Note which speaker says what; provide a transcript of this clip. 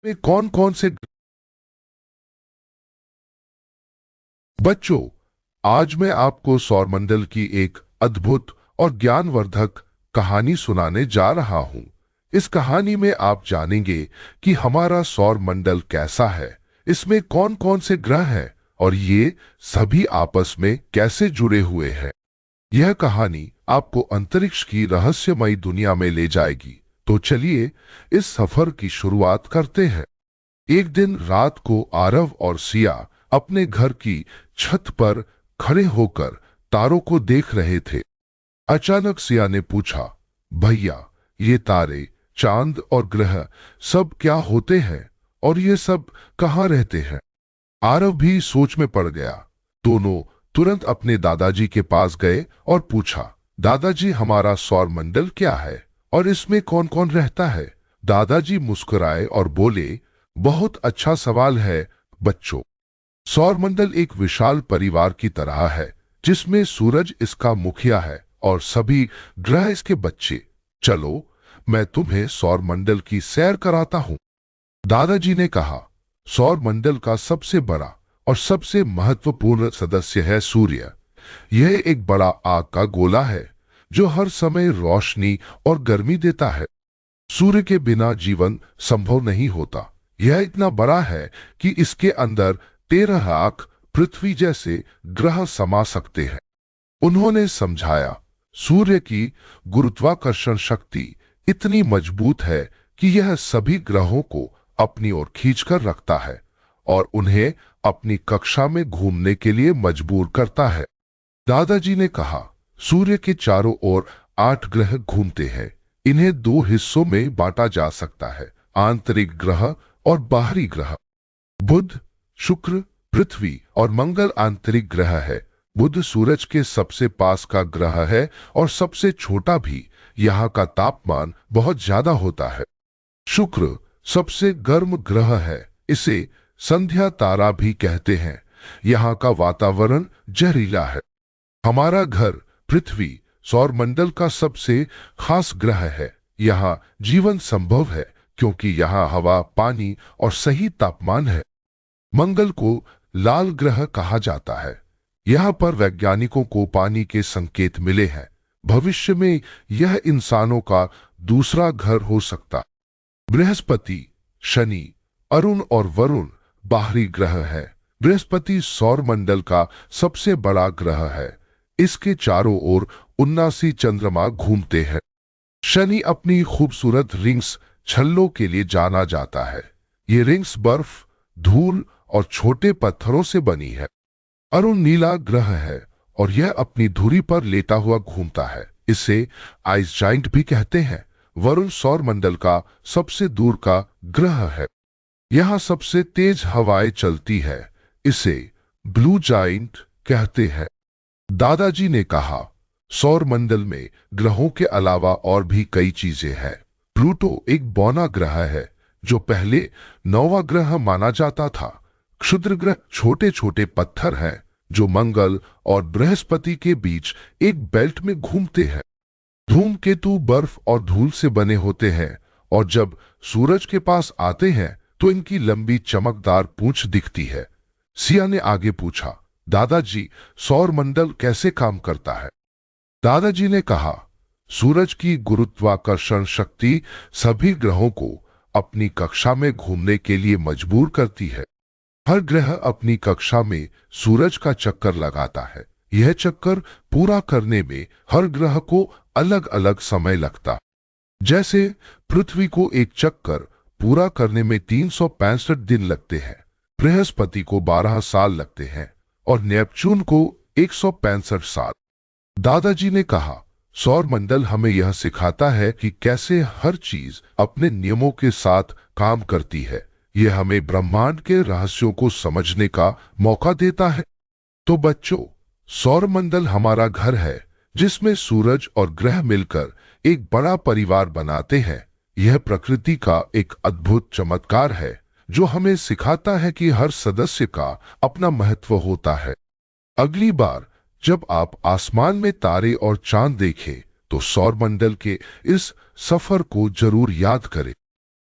Speaker 1: में कौन कौन से। बच्चों, आज मैं आपको सौरमंडल की एक अद्भुत और ज्ञानवर्धक कहानी सुनाने जा रहा हूं। इस कहानी में आप जानेंगे कि हमारा सौरमंडल कैसा है, इसमें कौन कौन से ग्रह हैं और ये सभी आपस में कैसे जुड़े हुए हैं। यह कहानी आपको अंतरिक्ष की रहस्यमयी दुनिया में ले जाएगी। तो चलिए इस सफर की शुरुआत करते हैं। एक दिन रात को आरव और सिया अपने घर की छत पर खड़े होकर तारों को देख रहे थे। अचानक सिया ने पूछा, भैया, ये तारे, चांद और ग्रह सब क्या होते हैं और ये सब कहाँ रहते हैं? आरव भी सोच में पड़ गया। दोनों तुरंत अपने दादाजी के पास गए और पूछा, दादाजी, हमारा सौरमंडल क्या है और इसमें कौन कौन रहता है? दादाजी मुस्कुराए और बोले, बहुत अच्छा सवाल है बच्चों। सौरमंडल एक विशाल परिवार की तरह है जिसमें सूरज इसका मुखिया है और सभी ग्रह इसके बच्चे। चलो, मैं तुम्हें सौरमंडल की सैर कराता हूं। दादाजी ने कहा, सौरमंडल का सबसे बड़ा और सबसे महत्वपूर्ण सदस्य है सूर्य। यह एक बड़ा आग का गोला है जो हर समय रोशनी और गर्मी देता है। सूर्य के बिना जीवन संभव नहीं होता। यह इतना बड़ा है कि इसके अंदर 13 लाख पृथ्वी जैसे ग्रह समा सकते हैं। उन्होंने समझाया, सूर्य की गुरुत्वाकर्षण शक्ति इतनी मजबूत है कि यह सभी ग्रहों को अपनी ओर खींचकर रखता है और उन्हें अपनी कक्षा में घूमने के लिए मजबूर करता है। दादाजी ने कहा, सूर्य के चारों ओर 8 ग्रह घूमते हैं। इन्हें 2 हिस्सों में बांटा जा सकता है, आंतरिक ग्रह और बाहरी ग्रह। बुध, शुक्र, पृथ्वी और मंगल आंतरिक ग्रह है। बुध सूरज के सबसे पास का ग्रह है और सबसे छोटा भी। यहाँ का तापमान बहुत ज्यादा होता है। शुक्र सबसे गर्म ग्रह है। इसे संध्या तारा भी कहते हैं। यहाँ का वातावरण जहरीला है। हमारा घर पृथ्वी सौरमंडल का सबसे खास ग्रह है। यहाँ जीवन संभव है क्योंकि यहाँ हवा, पानी और सही तापमान है। मंगल को लाल ग्रह कहा जाता है। यहाँ पर वैज्ञानिकों को पानी के संकेत मिले हैं। भविष्य में यह इंसानों का दूसरा घर हो सकता। बृहस्पति, शनि, अरुण और वरुण बाहरी ग्रह है। बृहस्पति सौरमंडल का सबसे बड़ा ग्रह है। इसके चारों ओर 79 चंद्रमा घूमते हैं। शनि अपनी खूबसूरत रिंग्स छल्लों के लिए जाना जाता है। ये रिंग्स बर्फ, धूल और छोटे पत्थरों से बनी है। अरुण नीला ग्रह है और यह अपनी धुरी पर लेटा हुआ घूमता है। इसे आइस जाइंट भी कहते हैं। वरुण सौरमंडल का सबसे दूर का ग्रह है। यहाँ सबसे तेज हवाएं चलती है। इसे ब्लू जाइंट कहते हैं। दादाजी ने कहा, सौरमंडल में ग्रहों के अलावा और भी कई चीजें हैं। प्लूटो एक बौना ग्रह है जो पहले 9वां ग्रह माना जाता था। क्षुद्र ग्रह छोटे छोटे पत्थर हैं जो मंगल और बृहस्पति के बीच एक बेल्ट में घूमते हैं। धूमकेतु बर्फ और धूल से बने होते हैं और जब सूरज के पास आते हैं तो इनकी लंबी चमकदार पूंछ दिखती है। सिया ने आगे पूछा, दादाजी, सौरमंडल कैसे काम करता है? दादाजी ने कहा, सूरज की गुरुत्वाकर्षण शक्ति सभी ग्रहों को अपनी कक्षा में घूमने के लिए मजबूर करती है। हर ग्रह अपनी कक्षा में सूरज का चक्कर लगाता है। यह चक्कर पूरा करने में हर ग्रह को अलग अलग समय लगता। जैसे पृथ्वी को एक चक्कर पूरा करने में 365 दिन लगते हैं, बृहस्पति को 12 साल लगते हैं और नेपच्यून को 165 साल। दादाजी ने कहा, सौरमंडल हमें यह सिखाता है कि कैसे हर चीज अपने नियमों के साथ काम करती है। यह हमें ब्रह्मांड के रहस्यों को समझने का मौका देता है। तो बच्चों, सौरमंडल हमारा घर है जिसमें सूरज और ग्रह मिलकर एक बड़ा परिवार बनाते हैं। यह प्रकृति का एक अद्भुत चमत्कार है जो हमें सिखाता है कि हर सदस्य का अपना महत्व होता है। अगली बार जब आप आसमान में तारे और चांद देखें तो सौरमंडल के इस सफर को जरूर याद करें।